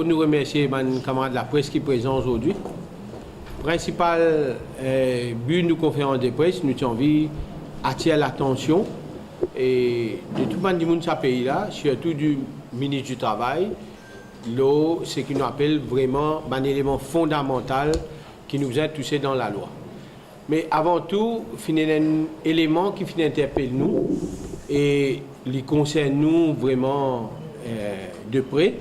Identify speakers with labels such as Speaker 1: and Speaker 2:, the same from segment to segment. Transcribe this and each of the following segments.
Speaker 1: Nous remercier mes camarades de la presse qui sont présents aujourd'hui. Principal but de nos conférences de presse, nous avons envie d'attirer l'attention et de tout le monde de ce pays-là, surtout du ministre du Travail, ce qui nous appelle vraiment un élément fondamental qui nous a touchés dans la loi. Mais avant tout, il y a un élément qui interpelle nous et qui concerne nous vraiment de près.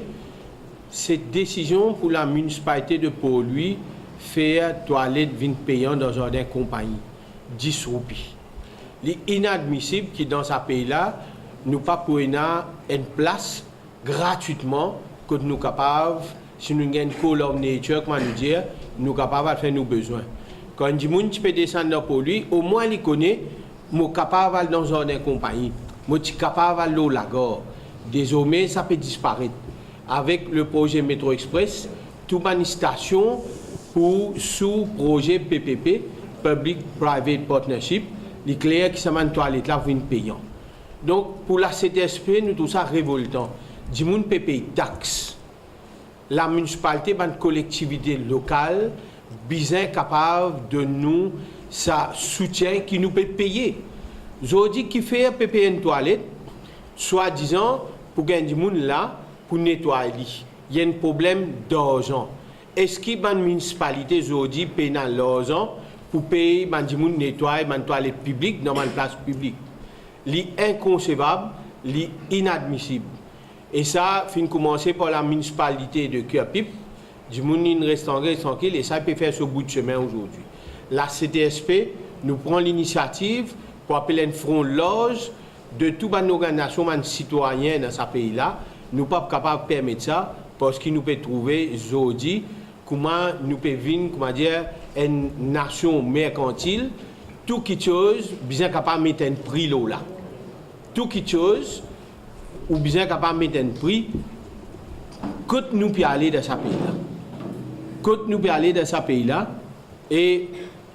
Speaker 1: Cette décision pour la municipalité de Port-Louis faire toilette vin payant dans un jardin compagnie, 10 roupies. Il est inadmissible que dans ce pays-là, nous pas pour une place gratuitement que nous sommes capables, si nous avons une colonne nature, comment nous dire, nous sommes capables de faire nos besoins. Quand du monde peut descendre dans Port-Louis, au moins il connaît, nous sommes capables dans un jardin compagnie, nous sommes capables de la gare. Désormais, ça peut disparaître. Avec le projet Métro Express, toute une station pour sous-projet PPP, Public Private Partnership, les clairs qui sont en toilette là viennent payants. Donc, pour la CTSP, nous tout ça révoltant. Du monde peut payer taxes. La municipalité, une collectivité locale, bien capable de nous, ça soutien qui nous peut payer. Aujourd'hui, qui fait payer une toilette, soi-disant, pour gagner du monde là, pour nettoyer. Il y a un problème d'argent. Est-ce que la municipalité aujourd'hui paye l'argent pour payer les gens nettoyer les toilettes publiques dans une place publique? C'est inconcevable, c'est inadmissible. Et ça, il faut commencer par la municipalité de Cœur-Pipe. Les gens restent tranquilles et ça peut faire ce bout de chemin aujourd'hui. La CTSP nous prend l'initiative pour appeler un front loge de toute une organisation citoyenne dans ce pays-là. Nous ne sommes pas capables de permettre ça parce qu'il nous peut trouver aujourd'hui comment nous peut vivre, comment dire, une nation mercantile, tout quelque chose, bien capable de mettre un prix là. Tout quelque chose, ou bien capable de mettre un prix, quand nous pouvons aller dans ce pays-là. Quand nous pouvons aller dans ce pays-là, et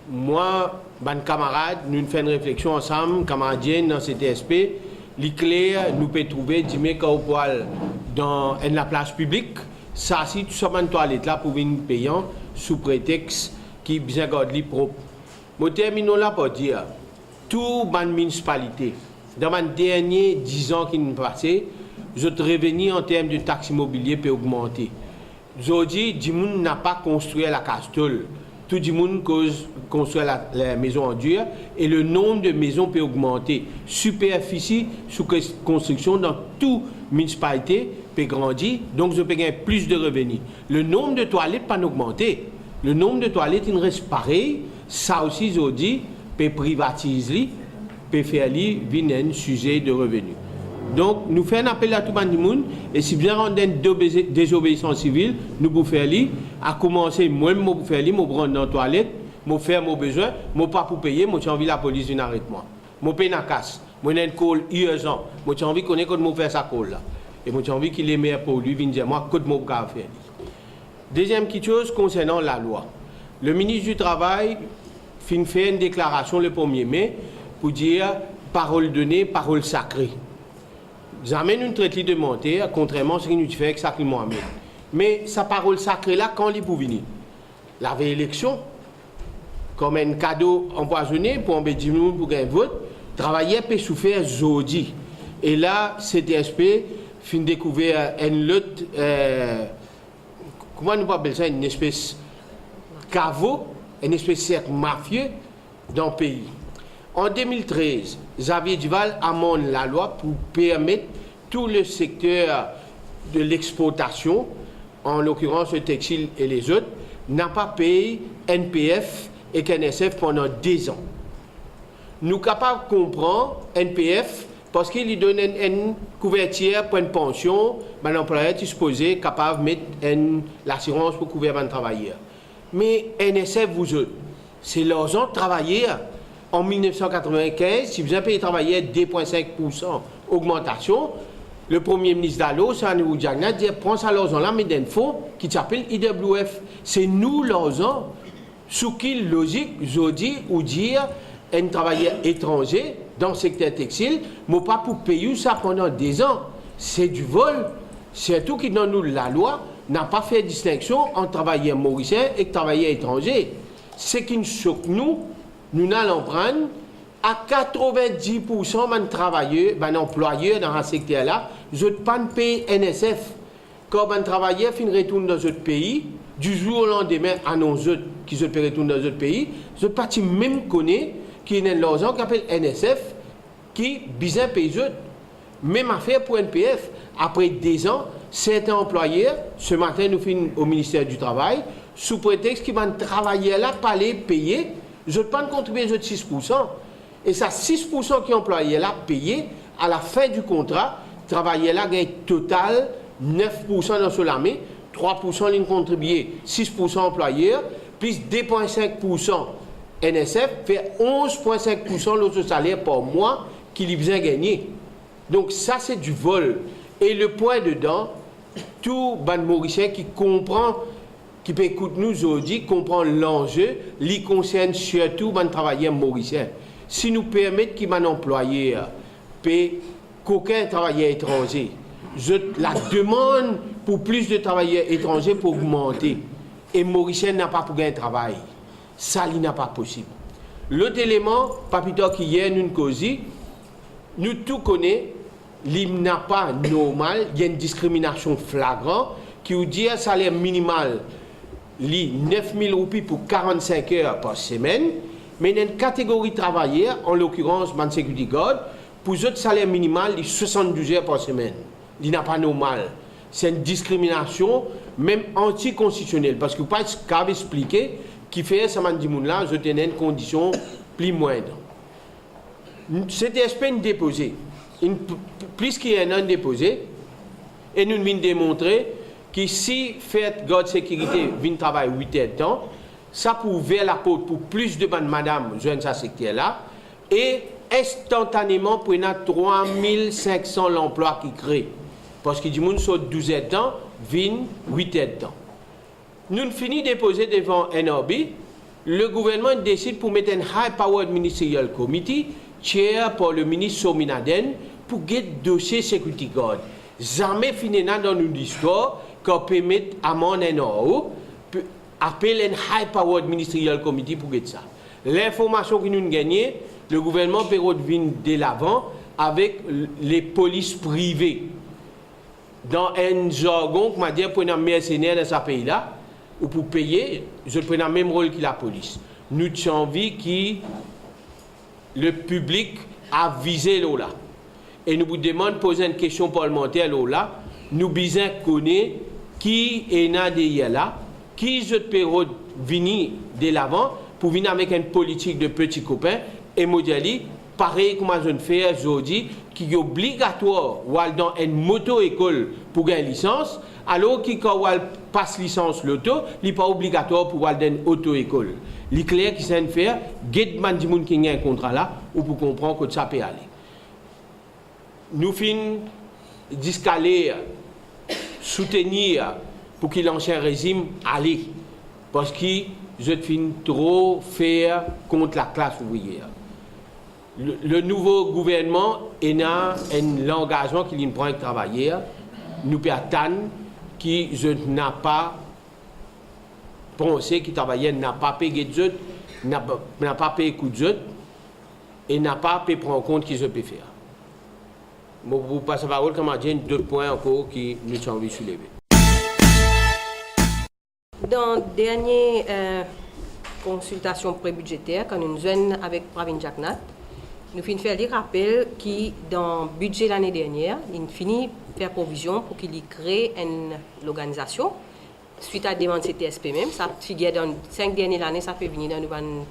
Speaker 1: moi, mes camarades, nous faisons une réflexion ensemble, camaradiens dans CTSP, les clairs, nous pouvons trouver 10 mètres au poil dans la place publique. Ça, si tout ça, une toilette là pour venir payant sous prétexte qui est bien gardé propre. Je termine là pour dire, toute la municipalité, dans les derniers 10 ans qui nous passé, notre revenu en termes de taxes immobilières peut augmenter. Aujourd'hui, tout le monde n'a pas construit la Castole. Tout le monde construit la maison en dur et le nombre de maisons peut augmenter. Superficie sous construction dans toute municipalité peut grandir, donc je peux gagner plus de revenus. Le nombre de toilettes peut augmenter. Le nombre de toilettes, il reste pareil. Ça aussi, je dis, peut privatiser, peut faire un sujet de revenus. Donc, nous faisons un appel à tout le monde, et si bien on a une désobéissance civile, nous pouvons faire à commencer, moi, je peux faire je peux prendre dans la toilette, je peux faire mes besoins, je ne peux pas pour payer, je envie la police vient arrêter moi. Je paye la casse, je ai une call urgent, je envie de connaître comment je faire sa call là. Et j'ai envie qu'il est meilleur pour lui, vienne dire moi, comment je peux faire. Deuxième chose concernant la loi. Le ministre du Travail fait une déclaration le 1er mai pour dire parole donnée, parole sacrée. J'amène une traité de monter, contrairement à ce que nous faisons exactement Mohamed. Mais sa parole sacrée là, quand il pour venir? La réélection, comme un cadeau empoisonné pour embêter le monde pour gagner vote, travailler peut souffrir aujourd'hui. Et là, CTSP fin découvert une lutte, comment nous appelons ça, une espèce caveau, une espèce de cercle mafieux dans le pays. En 2013, Xavier Duval amende la loi pour permettre tout le secteur de l'exportation, en l'occurrence le textile et les autres, n'a pas payé NPF et KNSF pendant 10 ans. Nous sommes capables de comprendre NPF parce qu'il lui donne une couverture pour une pension, l'employeur est supposé capable de mettre l'assurance pour couvrir un travailleur. Mais NSF, vous autres, c'est l'argent de travailler. En 1995, si vous avez payé travailler 2,5% augmentation, le Premier ministre d'Allo, Sanou Diagna, dit prends ça l'argent là, mais d'un fonds qui s'appelle IWF. C'est nous l'argent, sous quelle logique, je dis, ou dire un travailleur étranger dans le secteur textile, mais pas pour payer ça pendant 10 ans. C'est du vol. C'est tout qui donne nous la loi n'a pas fait distinction entre travailleurs mauriciens et travailleurs étrangers. C'est qu'une choque nous allons prendre à 90% de travailleurs, employeurs dans ce secteur-là, je ne pas payer NSF. Quand un travailleur fin retourne dans notre pays, du jour au lendemain, à nos autres qui se retournent dans notre pays, je ne pas même connaître qui est l'argent qui appelle NSF, qui bizarre paye autres. Même affaire pour NPF. Après 10 ans, certains employeurs, ce matin, nous finissons au ministère du Travail, sous prétexte qu'ils vont travailler là, pas les payer, je ne pas contribuer de 6%. Et ça, 6% qui employés là, payé, à la fin du contrat, travailler là, gagne total 9% dans son armée, 3% ligne contribuée, 6% employeurs, plus 2,5% NSF, fait 11,5% l'autre salaire par mois qu'il a besoin de gagner. Donc ça, c'est du vol. Et le point dedans, tout ban mauricien qui comprend, qui peut écouter nous aujourd'hui, comprend l'enjeu, lui concerne surtout ban travailleurs mauriciens. Si nous permettons qu'il un employé paye qu'aucun travailleur étranger, la demande pour plus de travailleurs étrangers pour augmenter. Et Mauricien n'a pas pour gagner un travail. Ça, il n'a pas possible. L'autre élément, Papito qui hier nous causi, nous tout connaissons, il n'a pas normal, il y a une discrimination flagrante qui vous dit un salaire minimal, 9 000 roupies pour 45 heures par semaine, mais il y a une catégorie de travailleurs, en l'occurrence, man security guard, pour autres salaire minimal, 72 heures par semaine. Il n'a pas normal. C'est une discrimination, même anticonstitutionnelle, parce que vous ne pouvez pas expliquer qui fait ça, là, je tenais une condition plus moindre. C'était une déposé. Plus qu'il y a un an déposé, et nous venons démontrer que si fait garde sécurité vient travailler 8 heures de temps, ça peut ouvrir la porte pour plus de bonnes madame joindre ce secteur-là, et instantanément pour 3500 l'emploi qui crée. Parce que du monde sur 12 heures de temps, vient 8 heures de temps. Nous finissons de déposer devant NRB, le gouvernement décide pour mettre un High Powered Ministerial Committee, chair par le ministre Sominaden, pour get dossier Security Guard. Jamais fini dans une histoire qu'on peut mettre à mon NRO, appeler un High Powered Ministerial Committee pour get ça. L'information que nous avons gagnée, le gouvernement peut revenir de l'avant avec les polices privées. Dans un jargon, comment dire, pour un mercenaire dans ce pays-là, ou pour payer, je prends le même rôle que la police. Nous avons envie que le public a visé là. Et nous vous demandons de poser une question parlementaire là. Nous besoin connaître qui est derrière là, qui je peux venir de l'avant pour venir avec une politique de petits copains et modèle pareil comme je fais aujourd'hui, qui est obligatoire ou dans une moto-école pour gagner une licence, alors que quand on passe licence l'auto, il n'est pas obligatoire pour aller dans une auto-école. Il est clair qu'il s'est faire, get man di moun qui a un contrat là, ou pour comprendre que ça peut aller. Nous finissons d'escaler, soutenir pour que l'ancien régime aille. Parce que je finis trop faire contre la classe ouvrière. Le nouveau gouvernement a un engagement qu'il prend avec travailleurs. Nous peut attendre qui je n'ai pas pensé que travailleur n'a pas payé de autres, n'a pas payé coup de autres et n'a pas pu prendre en compte qui je peux faire. Je vous passe la parole comme dit d'autres points encore qui nous sont envie de soulever.
Speaker 2: Dans la dernière consultation pré-budgétaire, quand nous sommes avec Pravin Jagnnath, nous finissons faire des rappels qui, dans le budget l'année dernière, il finit faire provision pour qu'il crée une organisation suite à la demande CTSP même. Ça figure dans les 5 dernières années, ça fait venir dans une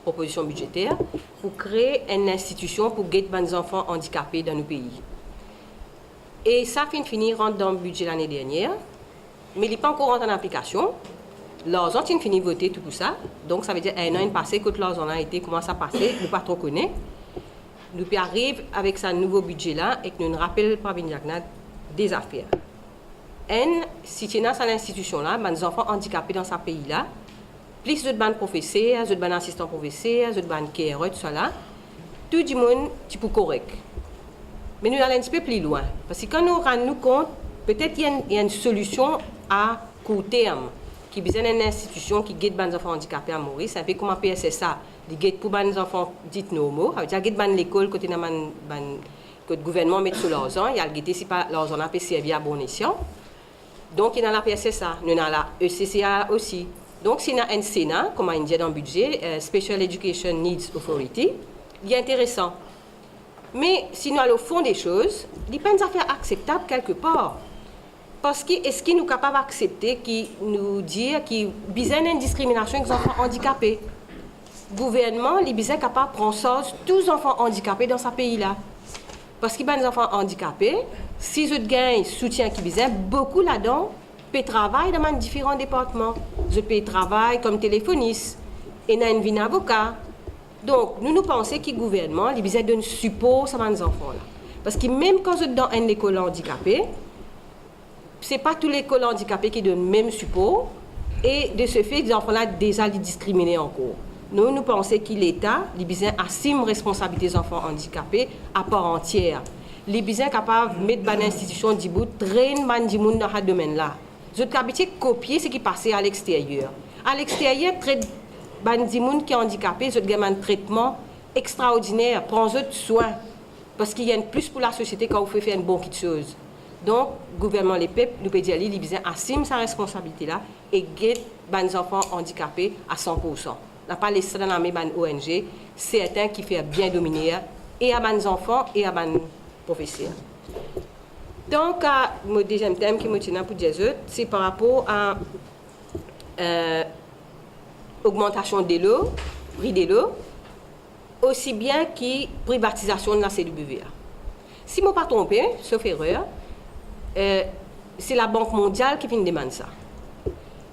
Speaker 2: proposition budgétaire pour créer une institution pour aider les enfants handicapés dans nos pays. Et ça finit rentre dans le budget l'année dernière, mais il n'est pas encore rentré en application. L'argent a fini de voter tout ça, donc ça veut dire un an passé que l'argent a été commencé à passer, nous ne pas trop connaître. Nous arrivons avec ce nouveau budget-là et que nous rappelons par Jagnnath des affaires. Si tu es dans cette institution-là, les enfants handicapés dans ce pays-là, plus de professeurs, de assistants professeurs, de KRE, tout ça là, tout le monde est correct. Mais nous allons un petit peu plus loin. Parce que quand nous rendons compte peut-être il y a une solution à court terme qui besoin d'une institution qui guide les enfants handicapés à Maurice, un peu comme un PSSA, qui guide pour les enfants dits normaux, ça veut dire guide l'école côté que le gouvernement met sur l'argent, il y a guidé si pas l'argent n'a pas servi à bon escient. Donc il y a la PSSA, il y a la ECCA aussi. Donc s'il y a un Sénat, comme on dit dans le budget, Special Education Needs Authority, il est intéressant. Mais si nous allons au fond des choses, il y a des affaires acceptables quelque part. Parce que est-ce qu'il nous est capable d'accepter, qui nous dit qu'il y a une discrimination des enfants handicapés? Le gouvernement est capable de prendre en charge tous les enfants handicapés dans ce pays-là. Parce qu'il y a des enfants handicapés, si ils gagnent soutien qui besoin, beaucoup là-dedans peuvent travailler dans différents départements. Ils peuvent travailler comme téléphoniste, et dans une vie d'avocat. Donc, nous pensons que le gouvernement a besoin d'un support à ces enfants-là. Parce que même quand vous êtes dans une école handicapée, ce n'est pas tous les écoles handicapées qui donnent le même support. Et de ce fait, les enfants-là sont déjà discriminés encore. Nous pensons que l'État a besoin d'assumer la responsabilité des enfants handicapés à part entière. Il est besoin capable de mettre dans l'institution de traîner dans ce domaine-là. Vous êtes capable de copier ce qui passait à l'extérieur. À l'extérieur, les gens qui sont handicapés, ils ont un traitement extraordinaire, prends-en soin. Parce qu'il y a un plus pour la société quand vous faites faire une bonne chose. Donc, le gouvernement, les peuples, nous peut dire qu'il a besoin d'assumer sa responsabilité-là et guider les enfants handicapés à 100%. On n'a pas laissé dans la même ONG, certains qui font bien dominer et à les enfants et à les professeurs. Donc, le deuxième thème qui me tient pour dire, c'est par rapport à l'augmentation de l'eau, prix de l'eau, aussi bien que privatisation de la CWA. Si je ne me pas trompé, sauf erreur, c'est la Banque mondiale qui vient demander ça.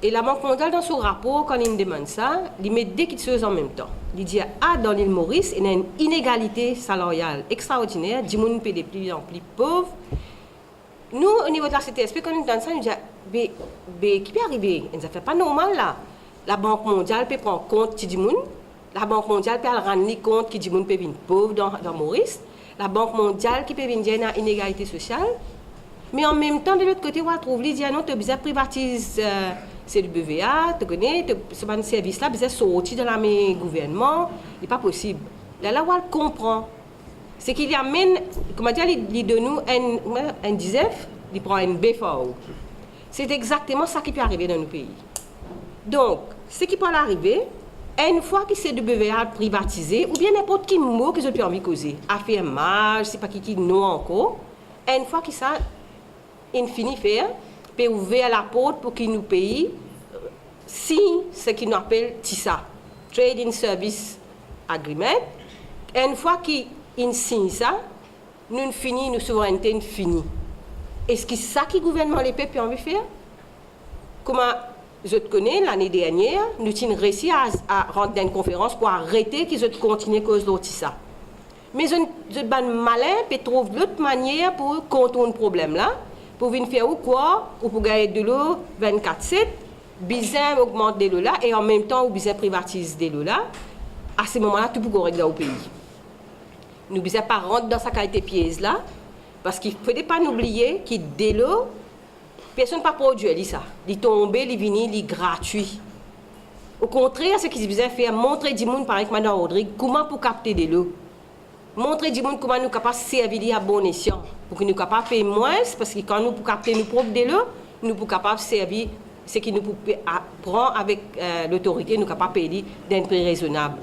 Speaker 2: Et la Banque mondiale, dans son rapport, quand il demande ça, il met deux choses en même temps. Il dit dans l'île Maurice, il y a une inégalité salariale extraordinaire, 10 personnes de plus en plus pauvres. Nous, au niveau de la CTSP, quand nous donne ça, nous disons, mais qui peut arriver? Ça ne fait pas normal là. La Banque mondiale peut prendre compte de 10 personnes. La Banque mondiale peut rendre compte que 10 personnes peuvent venir pauvres dans Maurice. La Banque mondiale qui peut venir dire une inégalité sociale. Mais en même temps, de l'autre côté, on trouve dit non, tu as besoin de privatiser CWA, tu connais, ce service-là, besoin de sortir de la main gouvernement. Ce n'est pas possible. Là, on comprend. C'est qu'il amène, comment dire, il donne nous un DISEF, il prend un BFAO. C'est exactement ça qui peut arriver dans nos pays. Donc, ce qui peut arriver, une fois que CWA est privatisé, ou bien n'importe quel mot que je peux envie de causer, affirmage, c'est pas qui non encore, une fois que ça, il finit faire, peut ouvrir la porte pour qu'il nous paye signe ce qu'on appelle TISA, Trading Service Agreement. Une fois qu'il signe ça, nous finissons, nos souverainetés finie. Est-ce que c'est ça que le gouvernement les peuples ont envie de faire? Comment je te connais, l'année dernière, nous avons réussi à rentrer dans une conférence pour arrêter qu'ils ont continué à cause de TISA. Mais je suis malin pour trouver d'autres manières pour contourner le problème là. Pour venir faire ou quoi, ou pour gagner de l'eau 24/7, besoin augmenter de l'eau là, et en même temps, besoin privatiser de l'eau là. À ce moment-là, tout pour régler au pays. Nous ne besoin pas rentrer dans sa qualité pièce là, parce qu'il ne faut pas oublier que de l'eau, personne n'a pas produit ça. Il tombe, il vient, il est gratuit. Au contraire, ce qu'ils besoin faire, montrer du monde, par exemple, Mme Rodrigue, comment pour capter de l'eau. Montrer du monde comment nous sommes capables de servir à bon escient. Pour que nous soyons capables de payer moins, parce que quand nous pouvons capter nos propres de l'eau, nous sommes capables de servir ce qui nous prend avec l'autorité, nous sommes capables de payer d'un prix raisonnable.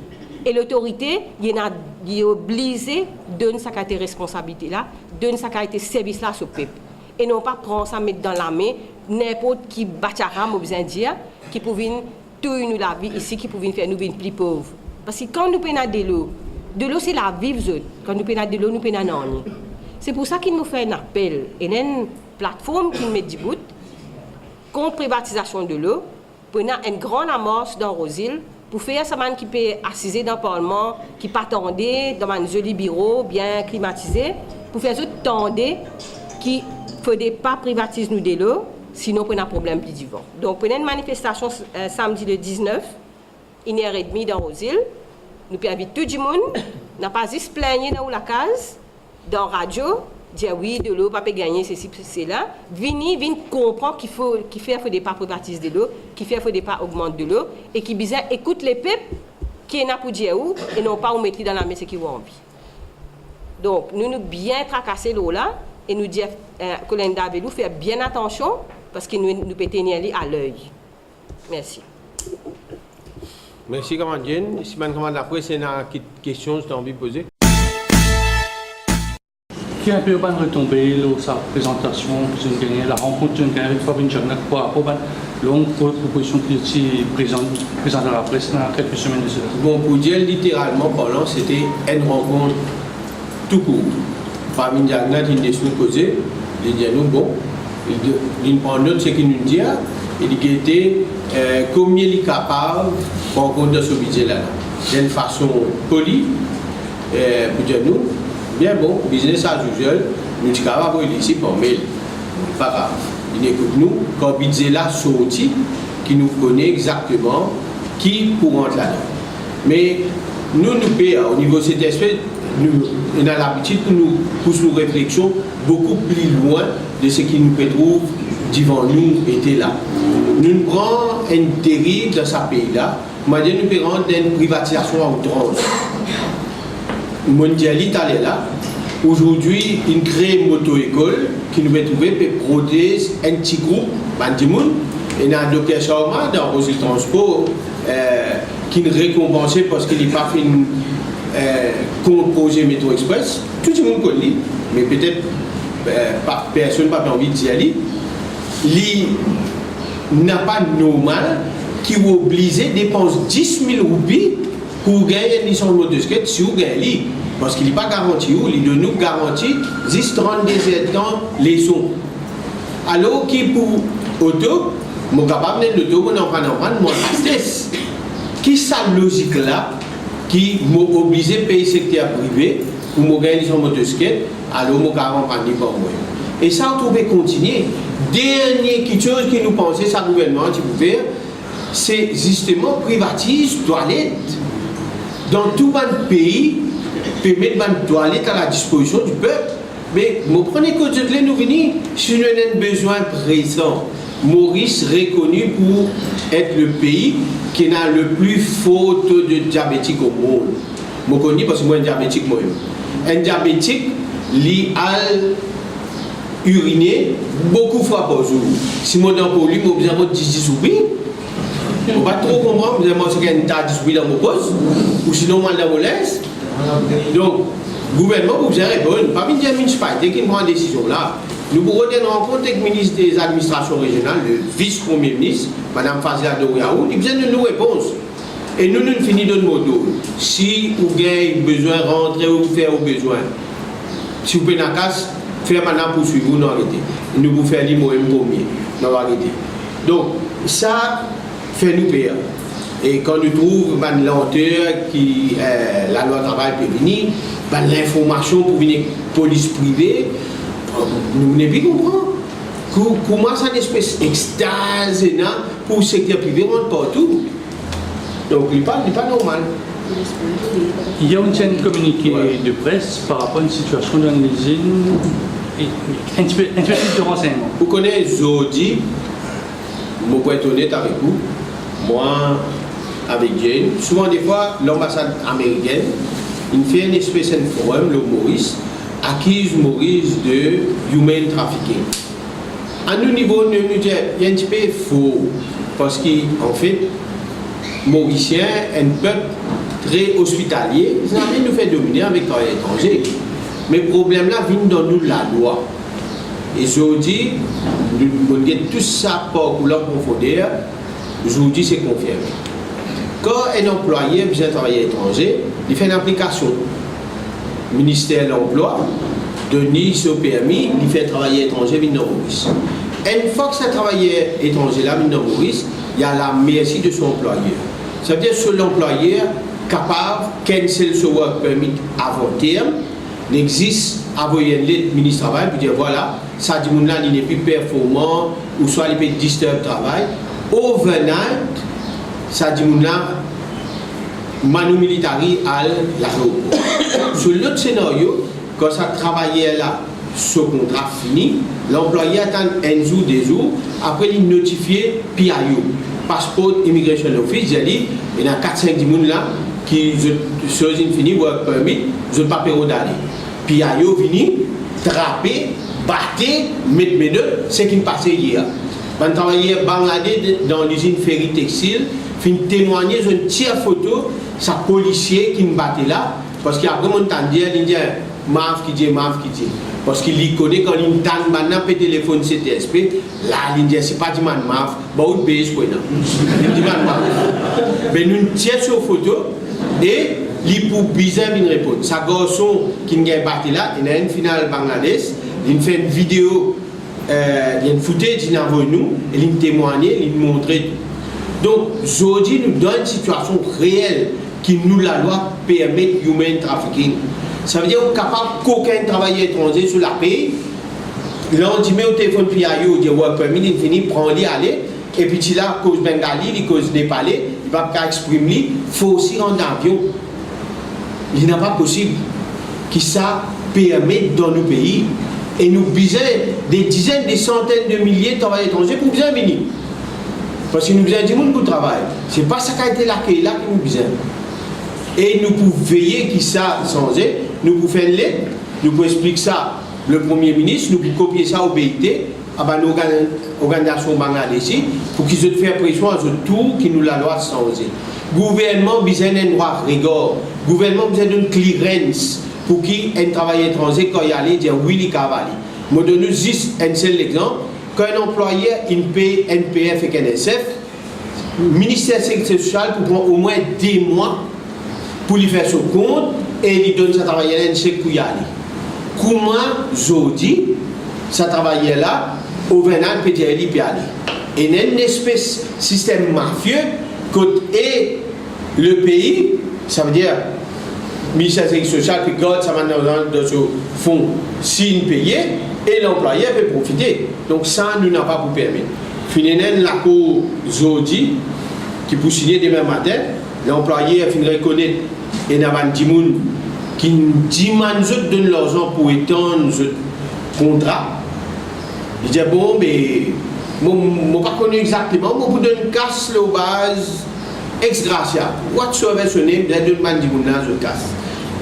Speaker 2: Et l'autorité, il est obligé de donner sa qualité de responsabilité là, de donner sa qualité de service là à ce peuple. Et non pas prendre ça, mettre dans la main n'importe qui bâtira, besoin de dire, qui pouvait tout nous la vie ici, qui pouvait faire nous plus pauvres. Parce que quand nous payons de l'eau, c'est la vie, quand nous payons de l'eau, nous payons rien. C'est pour ça qu'il nous fait un appel. Il y a une plateforme qui met du bout contre la privatisation de l'eau, pour une grande amorce dans Rosile, pour faire ça qui peut assiser dans le Parlement, qui peut attendre dans un joli bureau bien climatisé, pour faire autres tendre qui ne faudrait pas privatiser nous de l'eau, sinon on a un problème plus du vent. Donc, pour une manifestation samedi le 19, 1h30 dans Rosile, nous pouvons inviter tout le monde, n'a pas juste plaigné dans la case, dans la radio, dire oui, de l'eau, pas gagner, c'est là. Vini comprendre qu'il faut des pas privatiser de l'eau, qu'il faut des pas augmenter de l'eau, et qui bizarre écoute les peuples qui est là pour dire où, et non pas où mettre dans la main ce qu'ils ont envie. Donc, nous bien tracasser l'eau là, et nous dire que l'Indavelou fait bien attention, parce que nous pétons à l'œil. Merci.
Speaker 1: Merci, Commandant. Si je commande la presse, c'est une question que j'ai envie de poser.
Speaker 3: Qui a un peu retombé sa présentation, la rencontre avec Pravin Jagnat pour rapport à la longue proposition qui était présente dans la presse dans quelques semaines de cela.
Speaker 1: Bon, pour dire littéralement parlant, c'était une rencontre tout court. Pravin Jagnat, il nous posé, il dit nous, bon, il prend note de ce qu'il nous dit, il dit qu'il était combien il est capable de rencontrer ce budget-là. D'une façon polie, pour dire nous, bien bon, business as usual, nous sommes capables de ici par mail. Pas grave. Il écoute nous, quand le budget là sorti, qui nous connaît exactement qui pour rentrer là-dedans. Mais nous payons au niveau de cette espèce, on a l'habitude que nous poussons nos réflexions beaucoup plus loin de ce qui nous trouve devant nous était là. Nous prenons un terrible dans ce pays-là, mais nous prenons une privatisation à outrance. Mondialite est là. Aujourd'hui, il crée une moto-école qui nous peut trouver pour protéger un petit groupe, Bandimoun, et dans le Dr Sharma, dans le transport, qui nous récompense parce qu'il n'a pas fait un projet Métro Express. Tout le monde connaît, mais peut-être personne n'a pas envie d'y aller. Il n'a pas normal qui est obligé de dépenser 10 000 roupies pour gagner une licence de motoskate si vous gagnez. Parce qu'il n'est pas garanti, il donne nous garantie 10, 30, 17 ans les sons. Alors qui pour auto, je suis capable de l'auto, je prends mon tristesse. Qui est cette logique-là qui m'a obligé de payer le secteur privé pour me gagner son motoskate, alors je suis capable de prendre pour moi. Et ça, on peut continuer. Dernière chose que nous pensons, ça gouvernement qui peut faire, c'est justement privatiser les toilettes. Dans tout le pays, peut mettre une toilette à la disposition du peuple. Mais vous prenez que de nous venir, si nous avons besoin présent, Maurice reconnu pour être le pays qui a le plus fort taux de diabétique au monde. Je connais parce que moi, un diabétique, moi-même. Un diabétique, il a uriné beaucoup de fois par jour. Si je suis pour lui, je besoin de 10 souris. Je ne peux pas trop comprendre, je pense qu'il y a une tas de souris dans mon poste, ou sinon, mal dans mon laisse. Donc, le gouvernement, vous avez répondre, pas une municipalité qui prend une décision là. Nous pourrons rendre compte avec le ministre des administrations régionales, le vice-premier ministre, Mme Fazia Doriaou, il besoin de nos réponses. Et nous finissons de notre mot. Si vous avez besoin de rentrer ou faire au besoin, si vous pouvez dans la casse, faire maintenant poursuivre, vous n'arrêtez. Nous pouvons faire les mots premier, nous arrêtez. Donc, ça fait nous payer. Et quand nous trouvons une lenteur qui la loi travail peut venir, l'information pour venir police privée, nous ne pouvons pas comprendre. Comment ça une espèce d'extase pour le secteur privé rentre partout. Donc il n'est pas normal.
Speaker 3: Il y a une chaîne communiquée de presse par rapport à une situation dans l'usine et un petit peu de renseignements.
Speaker 1: Vous connaissez Zodi, je peux être honnête avec vous, moi avec Jane, souvent des fois l'ambassade américaine, il fait une espèce de forum, le Maurice, accuse Maurice de human trafficking. À nos niveaux, il y a un petit peu faux, parce qu'en fait, Mauricien, un peuple très hospitalier, ça nous fait dominer avec les étrangers. Mais le problème là vient dans nous la loi. Et je dis, nous avons tout ça pour couleur profondeur, je vous dis c'est confirmé. Quand un employé vient travailler à l'étranger, il fait une application. Le ministère de l'Emploi, donne ce permis, il fait travailler à l'étranger, il vient dans Maurice. Une fois que ce travailleur étranger là, vient dans Maurice, il y a la merci de son employeur. Ça veut dire que l'employeur capable de cancel ce work permit avant terme, n'existe envoyer une lettre ministre du travail pour dire voilà, ça dit mon là il n'est plus performant ou soit il peut disturber le travail. Overnight, ça dit mon là manu militari à l'aéroport. Sur l'autre scénario, quand ça travaillait là, ce contrat fini, l'employé attend un jour, des jours, après il notifie PIO, Passport Immigration Office, il dit, il y a 4-5 personnes là qui sont fini, work permit, ils n'ont pas payé d'aller. PIO vini, trapper, battre, mettre mes deux, c'est ce qui passait hier. Un travailleur Bangladesh dans l'usine Ferry Textile, fin témoigner une tiers photo, sa policier qui me battait là, parce qu'il y a vraiment entendu, il dit, Maf qui dit. Parce qu'il connaît quand il entend maintenant le téléphone CTSP, là, il dit, c'est pas du man Maf, bah, où est-ce qu'il y a? Il dit, man Maf. Mais nous tirons sur photo et il pour bizarre une réponse. Sa garçon qui nous a battu là, il a une finale Bangladesh, il fait une vidéo, il y a une footage, il envoie nous, il témoigne, il montre tout. Donc, aujourd'hui, nous donne une situation réelle qui nous la loi permet human trafficking. Ça veut dire qu'on est capable qu'aucun travailleur étranger sur la paye. Là, on dit, mais au téléphone PIO, on dit, ouais, permis, il finit, prend-les, aller. Et puis, tu là, cause bengali, il cause népalais, il va pas exprimer, il faut aussi rendre avion. Il n'est pas possible que ça permette dans nos pays. Et nous besoin des dizaines, des centaines de milliers de travailleurs étrangers pour besoin venir. Parce que nous besoin du monde pour travailler. Ce n'est pas ça qui a été là que nous besoin. Et nous pouvons veiller qui ça changer, nous pouvons faire l'aide, nous pouvons expliquer ça le Premier ministre, nous pouvons copier ça au BIT, à l'organisation bangladeshi, pour qu'ils aient fait pression à ce tour qui nous la loi changer. Gouvernement besoin d'un droit rigueur, gouvernement besoin d'une clearance pour qu'un travailleur étranger, quand il allait dire oui, il cavale. Je donne juste un seul exemple. Quand un employeur il paye NPF et NSF, le ministère de la Sécurité sociale pour prendre au moins 10 mois pour lui faire son compte et il donne sa travailleur un chèque pour y aller. Comment aujourd'hui, ça travailleur là, au Vénal, peut aller pour y aller. Et il y a une espèce de système mafieux et le pays, ça veut dire le ministère de la Sécurité sociale qui garde sa main dans ce fonds s'il payé et l'employeur peut profiter. Donc ça, nous n'avons pas pour permettre. Finalement, la cour aujourd'hui, qui peut signer demain matin, l'employé a fini de reconnaître et n'a pas de monde qui demande de l'argent pour étendre ce contrat. Il dit bon, mais je ne pas connu exactement, mais je vous donne casse le base ex gratia. Whatsoever ce n'est, je donne pas de monde dans ce casse.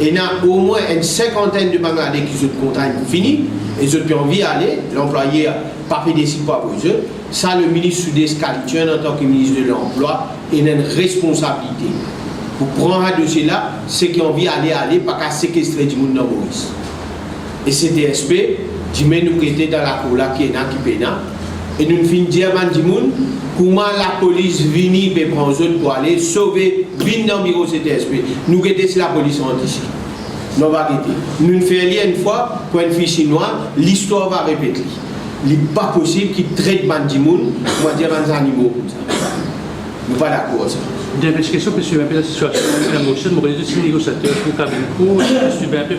Speaker 1: Et il y a au moins une cinquantaine de Bangladais qui sont contrat fini et ils ont envie d'aller. L'employé n'a pas payé des pas pour eux. Ça, le ministre Soudès-Kalituen, en tant que ministre de l'Emploi, il a une responsabilité. Pour prendre un dossier là, ceux qui ont envie d'aller, pas qu'à séquestrer du monde dans Maurice. Et CTSP, dit mais nous étions dans la cour là qui est là, qui paye là. Et nous finissons dire à du monde comment la police vient et prend zone pour aller sauver, venir dans le bureau CTSP. Nous étions si la police rentre ici. Nous va arrêter. Nous faisons une fois pour une fille chinoise, l'histoire va répéter. Il n'est pas possible qu'ils traitent du monde pour dire des animaux comme ça. Nous ne sommes pas d'accord avec ça.
Speaker 3: Une petite question, parce que je suis un peu la situation de la motion, je suis aussi négociateur pour Cabinco, je suis un peu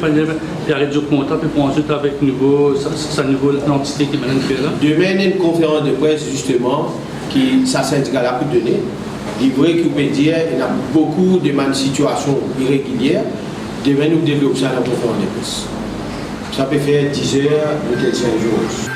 Speaker 3: il arrête de contrat, puis pour ensuite avec sa nouvelle entité qui est maintenant là.
Speaker 1: Demain, il y a une conférence de presse justement, qui ça syndicat-là peut donner. Il vrai qu'il peut dire qu'il y a beaucoup de situations irrégulières. Demain, nous développons ça dans la conférence de presse. Ça peut faire 10 heures ou 5 jours.